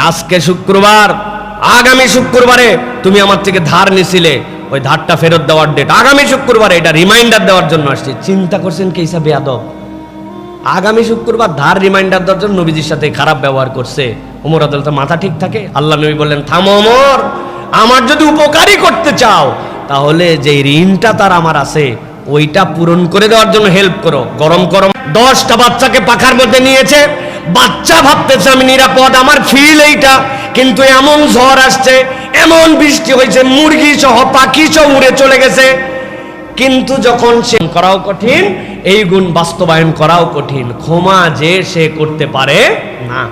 আজকে শুক্রবার, আগামী শুক্রবারে তুমি আমার থেকে ধার নিছিলে, ওই ধারটা ফেরত দেওয়ার ডেট আগামী শুক্রবারে, এটা রিমাইন্ডার দেওয়ার জন্য আসছি। চিন্তা করছেন কি হিসাবে আদব? আগামী শুক্রবার ধার রিমাইন্ডার দেওয়ার জন্য নবীজির সাথে খারাপ ব্যবহার করছে। ওমর রাদিয়াল্লাহু তাআলা মাথা ঠিক থাকে? আল্লাহ নবী বললেন, থামো ওমর, আমার যদি উপকারই করতে চাও তাহলে যে ঋণটা তার আমার আছে ওইটা পূরণ করে দেওয়ার জন্য হেল্প করো। গরম গরম 10টা বাচ্চাকে পাখার মধ্যে নিয়েছে, বাচ্চা ভাবতেছে আমি নিরাপদ, আমার ফিল এইটা, কিন্তু এমন ঝড় আসছে, এমন বৃষ্টি হয়েছে, মুরগি সহ পাখি সহ উড়ে চলে গেছে। কিন্তু যখন সে করাও কঠিন, এই গুণ বাস্তবায়ন করাও কঠিন। ক্ষমা যে সে করতে পারে না।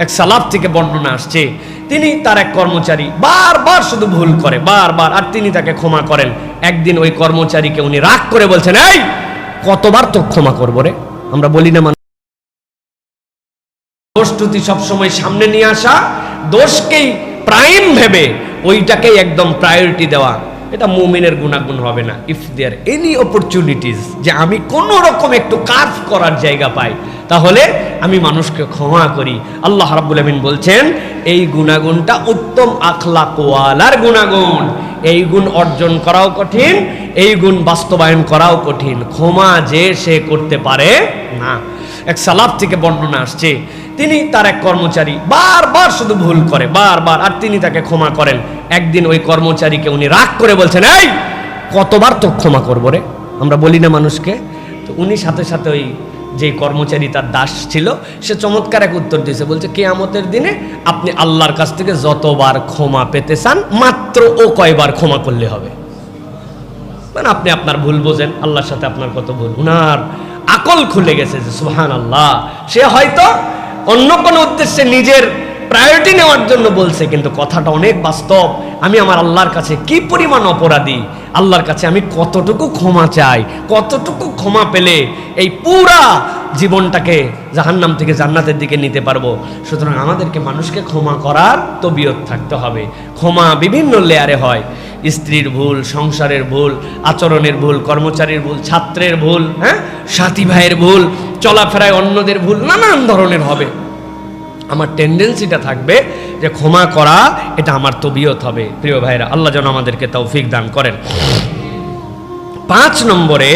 এক সালাফ থেকে বর্ণনা আসছে, তিনি তার এক কর্মচারী বারবার শুধু ভুল করে, বারবার, আর তিনি তাকে ক্ষমা করেন। একদিন ওই কর্মচারীকে উনি রাগ করে বলছেন, এই কতবার তো ক্ষমা করবো রে? আমরা বলি না দোষ ত্রুটি সবসময় সামনে নিয়ে আসা, দোষকেই প্রাইম ভেবে ওইটাকেই একদম প্রায়োরিটি দেওয়া, এটা মুমিনের গুণাগুণ হবে না। ইফ দেয়ার এনি অপরচুনিটিস, যে আমি কোনো রকম একটু কাজ করার জায়গা পাই, তাহলে আমি মানুষকে ক্ষমা করি। আল্লাহ রাব্বুল আমিন বলছেন এই গুণাগুণটা উত্তম আখলাকওয়ালার গুণাগুণ। এই গুণ অর্জন করাও কঠিন, এই গুণ বাস্তবায়ন করাও কঠিন। ক্ষমা যে সে করতে পারে না। এক সালাফ থেকে বর্ণনা আসছে, তিনি তার এক কর্মচারী বারবার শুধু ভুল করে, বারবার, আর তিনি তাকে ক্ষমা করেন। একদিন ওই কর্মচারীকে উনি রাগ করে বলছেন, এই কতবার তো ক্ষমা করবো রে? আমরা বলি না মানুষকে। তো উনি সাথে সাথে ওই যে কর্মচারী তার দাস ছিল, সে চমৎকার এক উত্তর দিয়েছে, বলছে কিয়ামতের দিনে আপনি আল্লাহর কাছ থেকে যতবার ক্ষমা পেতে চান, মাত্র ও কয়বার ক্ষমা করলে হবে। মানে আপনি আপনার ভুল বোঝেন, আল্লাহর সাথে আপনার কত ভুল। উনার আকল খুলে গেছে যে সুবহানাল্লাহ, সে হয়তো অন্য কোনো উদ্দেশ্যে নিজের প্রায়োরিটি নেওয়ার জন্য বলছে, কিন্তু কথাটা অনেক বাস্তব। আমি আমার আল্লাহর কাছে কি পরিমাণ অপরাধী, আল্লাহর কাছে আমি কতটুকু ক্ষমা চাই, কতটুকু ক্ষমা পেলে এই পুরা জীবনটাকে জাহান্নাম থেকে জান্নাতের দিকে নিতে পারবো। সুতরাং আমাদেরকে মানুষকে ক্ষমা করার তবিয়ত থাকতে হবে। ক্ষমা বিভিন্ন লেয়ারে হয়, স্ত্রীর ভুল, সংসারের ভুল, আচরণের ভুল, কর্মচারীর ভুল, ছাত্রের ভুল, সাথী ভাইয়ের ভুল, চলাফেরায় অন্যদের ভুল, নানান ধরনের হবে। আমার টেন্ডেন্সিটা থাকবে যে ক্ষমা করা, এটা আমার তবিয়ত হবে। প্রিয় ভাইরা, আল্লাহ যেন আমাদেরকে তৌফিক দান করেন। 5 নম্বরে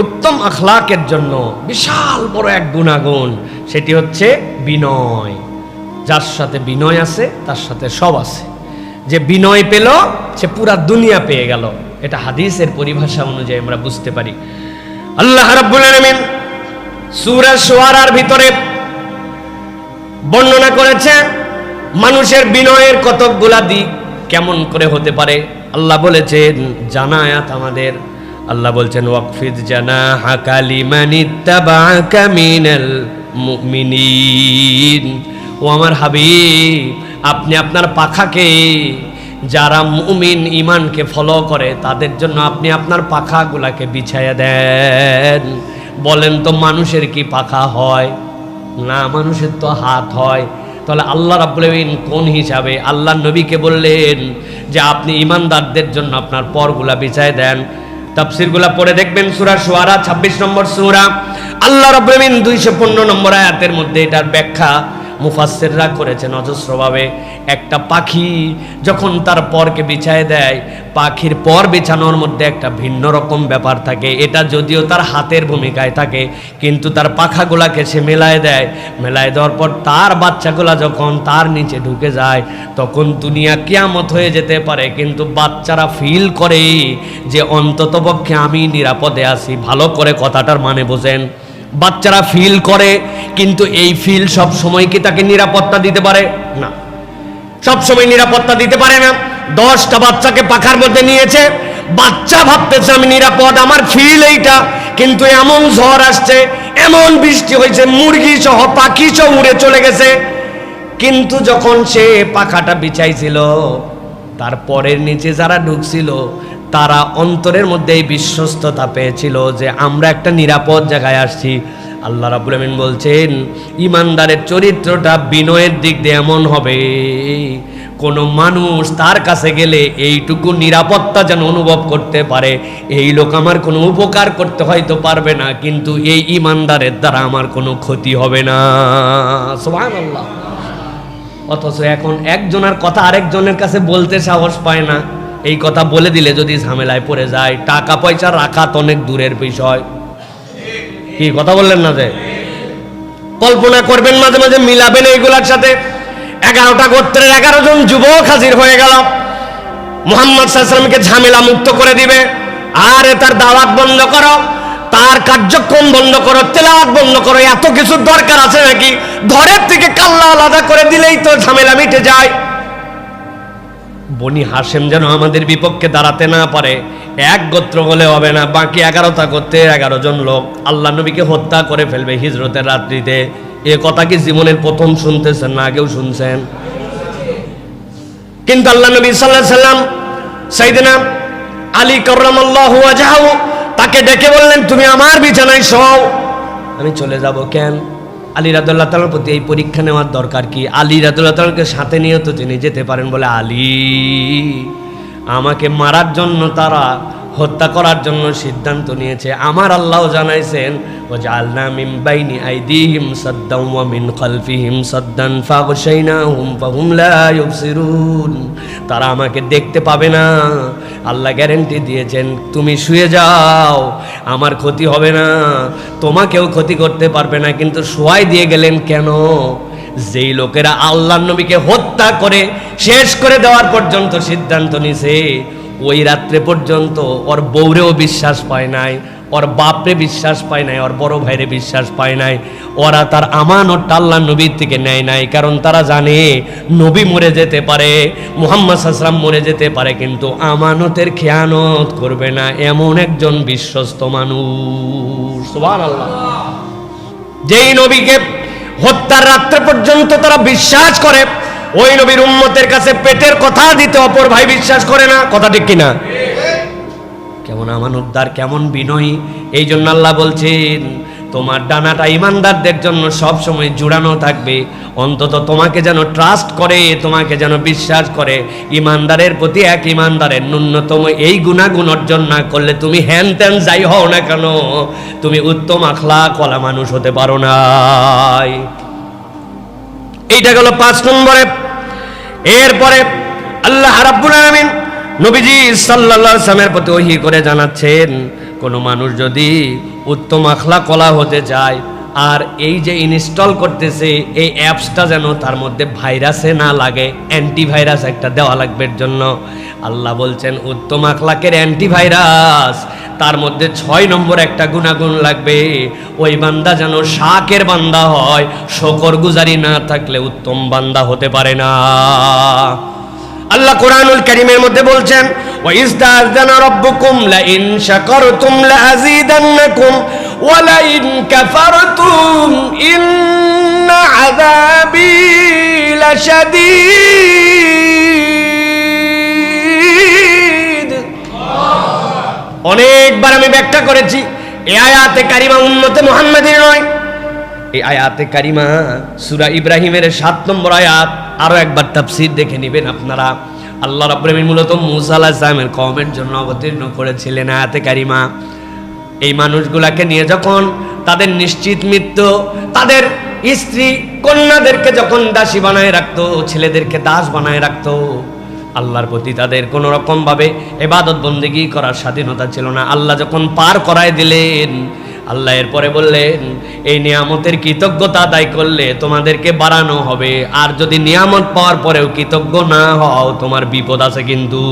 উত্তম আখলাকের জন্য বিশাল বড় এক গুণাগুণ, সেটি হচ্ছে বিনয়। যার সাথে বিনয় আছে তার সাথে সব আছে। যে বিনয় পেল সে পুরা দুনিয়া পেয়ে গেল। এটা হাদিসের পরিভাষা অনুযায়ী আমরা বুঝতে পারি। আল্লাহ রাব্বুল আলামিন সূরা শুআরার ভিতরে বর্ণনা করেছে মানুষের বিনয়ের কতকগুলা দিক কেমন করে হতে পারে। আল্লাহ বলেছেন, জানা আয়াত আমাদের, আল্লাহ বলছেন ওয়াকফিদ জানাহাকা লিমানিত্তাবাআকা মিনাল মুমিনিন। ও আমার হাবিব, আপনি আপনার পাখাকে, যারা মুমিন ঈমানকে ফলো করে তাদের জন্য আপনি আপনার পাখাগুলাকে বিছায়া দেন। বলেন তো মানুষের কি পাখা হয়? না, মানুষের তো হাত হয়। তাহলে আল্লাহ রাব্বুল আলামিন কোন হিসাবে আল্লাহ নবীকে বললেন যে আপনি ঈমানদারদের জন্য আপনার পরগুলা বিছায় দেন? তাফসীরগুলা পড়ে দেখবেন, সূরা শুআরা 26 নম্বর সূরা, আল্লাহ রাব্বুল আলামিন 215 নম্বর আয়াতের মধ্যে এটার ব্যাখ্যা মুফাসসিররা করেছেন অজস্রভাবে। একটা পাখি যখন তার পরকে বিছায় দেয়, পাখির পর বিছানোর মধ্যে একটা ভিন্ন রকম ব্যাপার থাকে। এটা যদিও তার হাতের ভূমিকায় থাকে, কিন্তু তার পাখাগুলাকে সে মেলায় দেয়। মেলায় দেওয়ার পর তার বাচ্চাগুলা যখন তার নিচে ঢুকে যায়, তখন দুনিয়া কিয়ামত হয়ে যেতে পারে, কিন্তু বাচ্চারা ফিল করে যে অন্ততপক্ষে আমি নিরাপদে আছি। ভালো করে কথাটার মানে বোঝেন। বাচ্চারা ফিল করে, কিন্তু এই ফিল সব সময় কি তাকে নিরাপত্তা দিতে পারে? না, সব সময় নিরাপত্তা দিতে পারে না। 10টা বাচ্চাকে পাখার মধ্যে নিয়েছে, বাচ্চা ভাবতেছে আমি নিরাপদ, আমার ফিল এইটা, কিন্তু এমন ঝড় আসছে, এমন বৃষ্টি হয়েছে, মুরগি সহ পাখি সহ উড়ে চলে গেছে। কিন্তু যখন সে পাখাটা বিছাইছিল, তার পরের নিচে যারা ঢুকছিল তারা অন্তরের মধ্যে এই বিশ্বস্ততা পেয়েছিল যে আমরা একটা নিরাপদ জায়গায় আসছি। আল্লাহ রাব্বুল আমিন বলছেন ঈমানদারের চরিত্রটা বিনয়ের দিক দিয়ে এমন হবে, কোনো মানুষ তার কাছে গেলে এইটুকু নিরাপত্তা যেন অনুভব করতে পারে, এই লোক আমার কোনো উপকার করতে হয়তো পারবে না, কিন্তু এই ঈমানদারের দ্বারা আমার কোনো ক্ষতি হবে না। সুবহানাল্লাহ। অথচ এখন একজনের কথা আরেকজনের কাছে বলতে সাহস পায় না। এই কথা বলে দিলে যদি ঝামেলায় পড়ে যায়, টাকা পয়সা রাখা তো অনেক দূরের বিষয়। কি কথা বললেন না? যে কল্পনা করবেন, মাঝে মাঝে মিলাবেন এইগুলার সাথে। 11টা গোত্রের 11 জন যুবক হাজির হয়ে গেল, মুহাম্মদ সাল্লাল্লাহু আলাইহি ওয়াসাল্লামকে ঝামেলা মুক্ত করে দিবে। আরে তার দাওয়াত বন্ধ করো, তার কার্যক্রম বন্ধ করো, তেলাওয়াত বন্ধ করো, এত কিছু দরকার আছে নাকি? ঘরের থেকে কাল্লা আলাদা করে দিলেই তো ঝামেলা মিটে যায়। বনি হাশেম যেন আমাদের বিপক্ষে দাঁড়াতে না পারে, এক গোত্র বলে হবে না, বাকি 11টা গোত্রের 11 জন লোক আল্লাহ নবীকে হত্যা করে ফেলবে হিজরতের রাত্রিতে। এ কথা কি জীবনের প্রথম শুনতেছেন না আগেও শুনছেন? কিন্তু আল্লাহ নবী সাল্লাল্লাহু আলাইহি সাল্লাম সাইয়েদনা আলী কাররামাল্লাহু ওয়াজহাহু তাকে ডেকে বললেন, তুমি আমার বিছানায় শোও। আমি চলে যাব কেন? আলী রাদিয়াল্লাহু তাআলার প্রতি এই পরীক্ষা নেওয়ার দরকার কি? আলী রাদিয়াল্লাহু তাআলাকে সাথে নিয়ে তো তিনি যেতে পারেন। বলে, আলী, আমাকে মারার জন্য, তারা হত্যা করার জন্য সিদ্ধান্ত নিয়েছে। আমার আল্লাহ জানাইছেন, ওয়াজআলনা মিন বাইনি আইদিহিম সাদ্দান ওয়া মিন খালফিহিম সাদ্দান ফাগশাইনাহুম ফাহুম লা ইউবসিরুন। তারা আমাকে দেখতে পাবে না। আল্লাহ গ্যারান্টি দিয়েছেন, তুমি শুয়ে যাও, আমার ক্ষতি হবে না, তোমাকেও ক্ষতি করতে পারবে না। কিন্তু শোয়াই দিয়ে গেলেন কেন? যেই লোকেরা আল্লাহর নবীকে হত্যা করে শেষ করে দেওয়ার পর্যন্ত সিদ্ধান্ত নিছে, ওই রাত্রে পর্যন্ত ওর বউরেও বিশ্বাস পায় নাই, ওর বাপরে বিশ্বাস পায় নাই, ওর বড় ভাইরে বিশ্বাস পায় নাই। ওরা তার আমানতটা আল্লাহর নবীর থেকে নেয় নাই, কারণ তারা জানে নবী মরে যেতে পারে, মুহাম্মদ সাল্লাল্লাহু আলাইহি ওয়াসাল্লাম মরে যেতে পারে, কিন্তু আমানতের খেয়ানত করবে না এমন একজন বিশ্বস্ত মানুষ। সুবহানাল্লাহ। যেই নবীকে হত্যার রাত্রে পর্যন্ত তারা বিশ্বাস করে, ওই নবীর উম্মতের কাছে পেটের কথা দিতে অপর ভাই বিশ্বাস করে না। কথা ঠিক কিনা? কেমন আমানতদার, কেমন বিনয়ী। এই জন্য আল্লাহ বলছেন, তোমার ডানাটা ইমানদারদের জন্য সব সময় জুড়ানো থাকবে। অন্তত তোমাকে যেন ট্রাস্ট করে, তোমাকে যেন বিশ্বাস করে। ইমানদারের প্রতি এক ইমানদারের ন্যূনতম এই গুণাগুণ অর্জন না করলে তুমি হ্যান ত্যান যাই হও না কেন, তুমি উত্তম আখলাক ওয়ালা মানুষ হতে পারো না। এইটা গেল 5 নম্বরে। এরপরে আল্লাহ রাব্বুল আলামিন নবীজি সাল্লাল্লাহু আলাইহি ওয়াসাল্লামের প্রতি ওহী করে জানাচ্ছেন, কোন মানুষ যদি উত্তম আখলাক ওয়ালা হতে চায়, আর এই যে ইনস্টল করতেছে এই অ্যাপসটা যেন তার মধ্যে ভাইরাসে না লাগে, অ্যান্টিভাইরাস একটা দেওয়া লাগবে। এর জন্য আল্লাহ বলছেন, উত্তম আখলাকের অ্যান্টিভাইরাস তার মধ্যে 6 নম্বর একটা গুণাগুণ লাগবে। ওই বান্দা যেন শাকের বান্দা হয়, শুকরগুজারি না থাকলে উত্তম বান্দা হতে পারে না। আল্লাহ কোরআনুল কারীমের মধ্যে বলছেন, ওয়া ইস্তাযানা রাব্বুকুম লা ইন শাকারতুম লা আযীদান্নাকুম ওয়া লা ইন কাফারতুম ইন্না আযাবি লাশাদীদ। অনেকবার আমি ব্যাখ্যা করেছি, এই আয়াতে কারিমা উম্মতে মুহাম্মাদীর নয়। এই আয়াতে কারিমা সূরা ইব্রাহিমের 7 নম্বর আয়াত। আরো একবার তাফসীর দেখে নেবেন আপনারা। আল্লাহ রাব্বুল আলামিন মূলত মূসা আলাইহিস সালামের কওমের জন্য অবতীর্ণ করেছিলেন আয়াতে কারিমা। এই মানুষগুলাকে নিয়ে যখন তাদের নিশ্চিত মৃত্যু, তাদের স্ত্রী কন্যাদেরকে যখন দাসী বানায় রাখতো, ছেলেদেরকে দাস বানায় রাখতো, আল্লাহর প্রতি তাদের কোনো রকম ভাবে ইবাদত বন্দেগী করার স্বাধীনতা ছিল না। আল্লাহ যখন পার করায় দিলেন, আল্লাহ এরপরে বললেন, এই নিয়ামতের কৃতজ্ঞতা আদায় করলে তোমাদেরকে বাড়ানো হবে, আর যদি নিয়ামত পাওয়ার পরেও কৃতজ্ঞ না হও তোমার বিপদ আছে কিন্তু।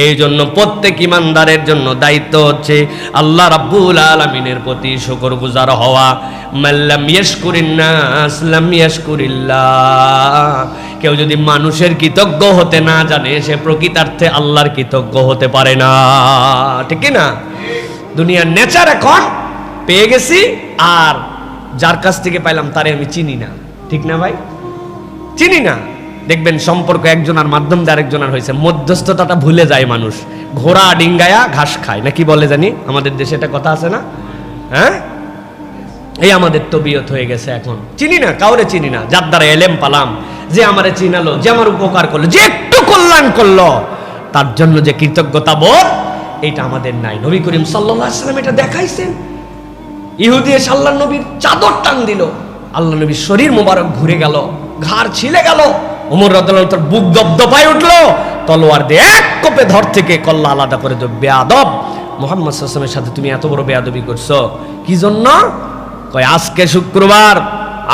এই জন্য প্রত্যেক ইমানদারের জন্য দায়িত্ব হচ্ছে আল্লাহ রাব্বুল আলামিনের প্রতি শুকরগুজার হওয়া। মাল্লাম ইয়াশকুরিন নাস লাম ইয়াশকুরিল্লাহ। কেউ যদি মানুষের কৃতজ্ঞ হতে না জানে, সে প্রকৃতার্থে আল্লাহর কৃতজ্ঞ হতে পারে না। ঠিক কি না? দুনিয়ার নেচার এখন পেয়ে গেছি, আর যার কাছ থেকে পাইলাম তারে আমি চিনি না। ঠিক না ভাই? চিনি না। দেখবেন সম্পর্ক একজনের মাধ্যম দিয়ে আরেকজনের হয়েছে, মধ্যস্থতাটা ভুলে যায় মানুষ। ঘোড়া ডিঙ্গায়া ঘাস খায় না, কি বলে জানি আমাদের দেশে একটা কথা আছে না? হ্যাঁ, এই আমাদের তবিয়ত হয়ে গেছে এখন। চিনি না, কাউরে চিনি না। যার দ্বারা এলেম পালাম, যে আমারে চিনালো, যে আমার উপকার করলো, যে একটু কল্যাণ করলো, তার জন্য যে কৃতজ্ঞতা বোধ, এটা আমাদের নাই। নবী করিম সাল্লাল্লাহু আলাইহি ওয়াসাল্লাম এটা দেখাইছেন। ইহুদি এসে আল্লাহর নবীর চাদর টান দিল, আল্লাহ নবীর শরীর মোবারক ঘুরে গেল। ঘাড় ছিলে গেল। ওমর রাদিয়াল্লাহু তার বুক দপদপায় উঠলো, তলোয়ার দিয়ে এক কোপে ধর থেকে কল্লা আলাদা করে দেব। বেয়াদব, মুহাম্মদ সাল্লাল্লাহু আলাইহি ওয়াসাল্লামের সাথে তুমি এত বড় বেয়াদবি করছো কি জন্য? কয় আজকে শুক্রবার,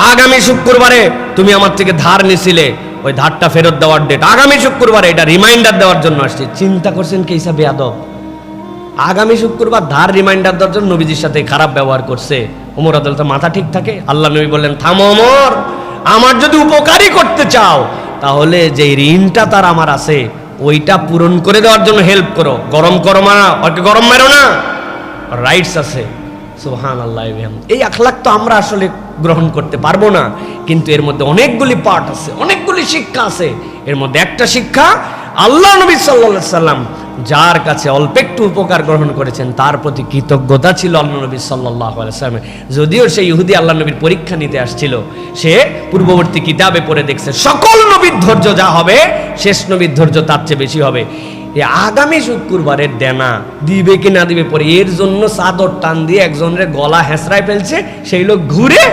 আগামী শুক্রবারে তুমি আমার থেকে ধার নিছিলে, ওই ধারটা ফেরত দেওয়ার ডেট আগামী শুক্রবারে, এটা রিমাইন্ডার দেওয়ার জন্য আসছে। চিন্তা করছেন কি হিসাবে বেয়াদব? আগামী শুক্রবার ধার রিমাইন্ডার দেওয়ার জন্য নবীজির সাথে খারাপ ব্যবহার করছে। ওমর রাদিয়াল্লাহু তাআলা মাথা ঠিক থাকে? আল্লাহ নবী বললেন, থামো ওমর, আমার যদি উপকারই করতে চাও তাহলে যে ঋণটা তার আমার আছে ওইটা পূরণ করে দেওয়ার জন্য হেল্প করো। গরম করো না, ওকে গরম মেরো না, রাইটস আছে। সুবহানাল্লাহ। এই আখলাক তো আমরা আসলে গ্রহণ করতে পারবো না, কিন্তু এর মধ্যে অনেকগুলি পার্ট আছে, অনেকগুলি শিক্ষা আছে। এর মধ্যে একটা শিক্ষা, আল্লাহ নবী সাল্লাল্লাহু আলাইহি সাল্লাম যার কাছে অল্প একটু উপকার গ্রহণ করেছেন তার প্রতি কৃতজ্ঞতা ছিল আল্লাহ নবী সাল্লাল্লাহু আলাইহি সাল্লামের। যদিও সেই ইহুদি আল্লাহ নবীর পরীক্ষা নিতে আসছিল, সে পূর্ববর্তী কিতাবে পড়ে দেখছে সকল নবীর ধৈর্য যা হবে শেষ নবীর ধৈর্য তার চেয়ে বেশি হবে। এই আগামী শুক্রবারের দেনা দিবে কি না দিবে পরে এর জন্য চাদর টান দিয়ে একজনের গলা হেঁচড়ায় ফেলছে, সেই লোক ঘুরে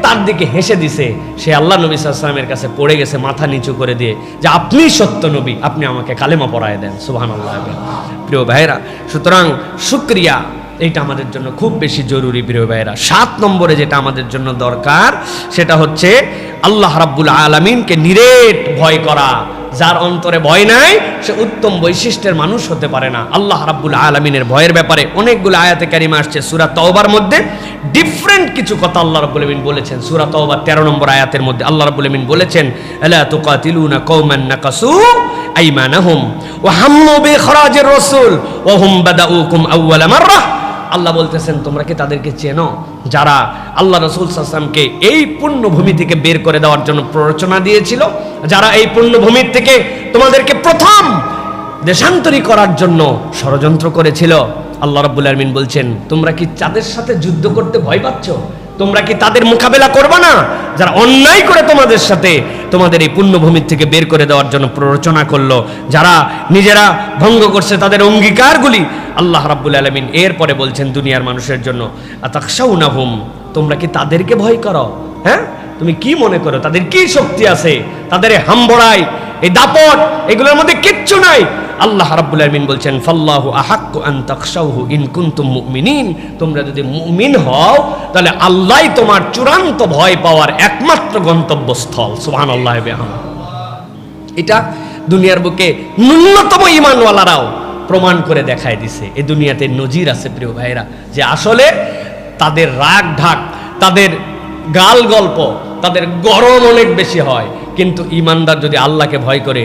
তার দিকে হেসে দিছে। সে আল্লাহ নবী সাল্লাল্লাহু আলাইহি ওয়াসাল্লামের কাছে পড়ে গেছে মাথা নিচু করে দিয়ে, যে আপনি সত্য নবী, আপনি আমাকে কালেমা পড়ায় দেন। সুবহানাল্লাহ। প্রিয় ভাইরা, সুতরাং শুকরিয়া এইটা আমাদের জন্য খুব বেশি জরুরি। প্রিয় ভাইরা, 7 নম্বরে যেটা আমাদের জন্য দরকার সেটা হচ্ছে আল্লাহ রাব্বুল আলামিনকে নিরেট ভয় করা। যার অন্তরে ভয় নাই সে উত্তম বৈশিষ্ট্যের মানুষ হতে পারে না। আল্লাহ রাব্বুল আলামিনের ভয়ের ব্যাপারে অনেকগুলো আয়াতে কারিমা আসছে। সূরা তাওবার মধ্যে ডিফারেন্ট কিছু কথা আল্লাহ রাব্বুল আলামিন বলেছেন। সূরা তাওবার 13 নম্বর আয়াতের মধ্যে আল্লাহ রাব্বুল আলামিন বলেছেন, আলা তুকাতিলুনা কওমান নাকাসু আইমানাহুম ওয়া হাম্মু বিখরাজির রাসূল ওয়া হুম বাদাউকুম আউওয়ালা মাররাহ। আল্লাহ বলতেছেন, তোমরা কি তাদেরকে চেনো যারা আল্লাহ রাসূল সাল্লাল্লাহু আলাইহি ওয়াসাল্লামকে এই পুণ্যভূমি থেকে বের করে দেওয়ার জন্য প্ররোচনা দিয়েছিল, যারা এই পুণ্যভূমির থেকে তোমাদেরকে প্রথম দেশান্তরী করার জন্য ষড়যন্ত্র করেছিল? আল্লাহ রাব্বুল আলামিন বলছেন, তোমরা কি তাদের সাথে যুদ্ধ করতে ভয় পাচ্ছ? তোমরা কি তাদের মোকাবেলা করবে না যারা অন্যায় করে তোমাদের সাথে তোমাদের এই পুণ্যভূমির থেকে বের করে দেওয়ার জন্য প্ররোচনা করলো, যারা নিজেরা ভঙ্গ করছে তাদের অঙ্গীকারগুলি? আল্লাহ রাব্বুল আলামিন এরপরে বলছেন দুনিয়ার মানুষের জন্য, আতাখশাউনাহুম, তোমরা কি তাদেরকে ভয় করো? হ্যাঁ, তুমি কি মনে করো তাদের কি শক্তি আছে? তাদের হামবড়াই, এই দাপট, এগুলোর মধ্যে কিচ্ছু নাই। আল্লাহ রাব্বুল আলামিন বলছেন, ফাল্লাহু আহাক্কু আন তাখশাউহু ইন কুনতুম মুমিনিন, তোমরা যদি মুমিন হও তাহলে আল্লাহই তোমার চূড়ান্ত ভয় পাওয়ার একমাত্র গন্তব্যস্থল। সুবহানাল্লাহ। এটা দুনিয়ার বুকে ন্যূনতম ঈমানওয়ালারাও প্রমাণ করে দেখায় দিছে। এই দুনিয়াতে নজির আছে প্রিয় ভাইরা, যে আসলে তাদের রাগ ঢাক, তাদের গাল গল্প, তাদের গরম অনেক বেশি হয়, কিন্তু ইমানদার যদি আল্লাহকে ভয় করে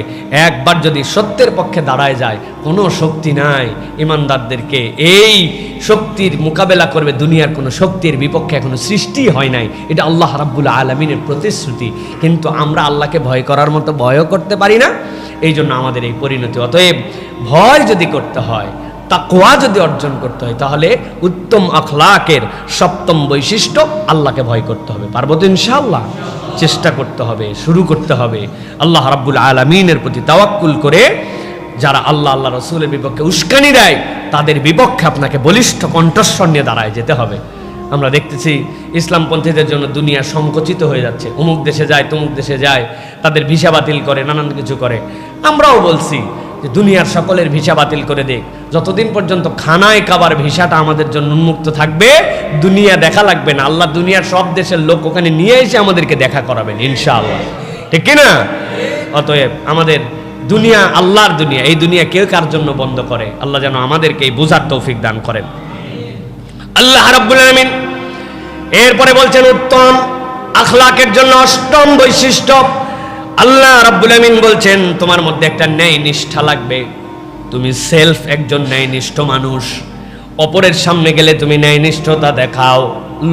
একবার যদি সত্যের পক্ষে দাঁড়ায় যায়, কোনো শক্তি নাই ইমানদারদেরকে এই শক্তির মোকাবেলা করবে। দুনিয়ার কোনো শক্তির বিপক্ষে এখনো সৃষ্টি হয় নাই, এটা আল্লাহ রাব্বুল আলামিনের প্রতিশ্রুতি। কিন্তু আমরা আল্লাহকে ভয় করার মতো ভয়ও করতে পারি না, এই জন্য আমাদের এই পরিণতি। অতএব ভয় যদি করতে হয়, তাকওয়া যদি অর্জন করতে হয়, তাহলে উত্তম আখলাকের 7ম বৈশিষ্ট্য আল্লাহকে ভয় করতে হবে। পারবো তো ইনশাআল্লাহ? চেষ্টা করতে হবে, শুরু করতে হবে। আল্লাহ রাব্বুল আলামিনের প্রতি তাওয়াক্কুল করে যারা আল্লাহ আল্লাহ রাসূলের বিপক্ষে উস্কানি দেয় তাদের বিপক্ষে আপনাকে বলিষ্ঠ কণ্ঠস্বর নিয়ে দাঁড়ায় যেতে হবে। আমরা দেখতেছি ইসলামপন্থীদের জন্য দুনিয়া সংকুচিত হয়ে যাচ্ছে। অমুক দেশে যায়, তমুক দেশে যায়, তাদের ভিসা বাতিল করে, নানান কিছু করে। আমরাও বলছি যে দুনিয়ার সকলের ভিসা বাতিল করে দেখ, যতদিন পর্যন্ত খানায় কাবার ভিসাটা আমাদের জন্য উন্মুক্ত থাকবে দুনিয়া দেখা লাগবে না। আল্লাহ দুনিয়ার সব দেশের লোক ওখানে নিয়ে এসে আমাদেরকে দেখা করাবেন ইনশাআল্লাহ, ঠিক কিনা? অতএব আমাদের দুনিয়া আল্লাহর দুনিয়া, এই দুনিয়া কেউ কার জন্য বন্ধ করে? আল্লাহ যেন আমাদেরকে এই বুঝার তৌফিক দান করেন। আল্লাহ রাব্বুল আলামিন এরপরে বলছেন উত্তম আখলাকের জন্য 8ম বৈশিষ্ট্য। আল্লাহ রাব্বুল আলামিন বলছেন, তোমার মধ্যে একটা ন্যায় নিষ্ঠা লাগবে। তুমি সেলফ একজন ন্যায়নিষ্ঠ মানুষ, অপরের সামনে গেলে তুমি ন্যায়নিষ্ঠতা দেখাও,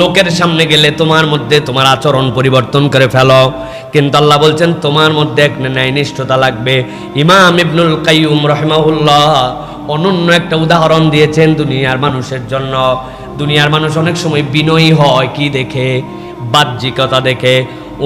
লোকের সামনে গেলে তোমার মধ্যে তোমার আচরণ পরিবর্তন করে ফেলো। কিন্তু আল্লাহ বলছেন তোমার মধ্যে একটা ন্যায়নিষ্ঠতা লাগবে। ইমাম ইবনুল কাইয়ুম রাহিমাহুল্লাহ অনন্য একটা উদাহরণ দিয়েছেন দুনিয়ার মানুষের জন্য। দুনিয়ার মানুষ অনেক সময় বিনয়ী হয় কি দেখে? বাহ্যিকতা দেখে।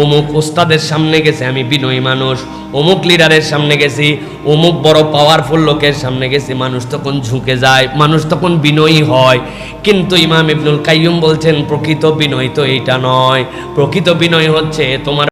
অমুক ওস্তাদের সামনে গেছে আমি বিনয়ী মানুষ, অমুক লিডারের সামনে গেছি, অমুক বড় পাওয়ারফুল লোকের সামনে গেছি, মানুষ তখন ঝুঁকে যায়, মানুষ তখন বিনয়ী হয়। কিন্তু ইমাম ইবনুল কাইয়ুম বলছেন প্রকৃত বিনয় তো এইটা নয়। প্রকৃত বিনয় হচ্ছে তোমার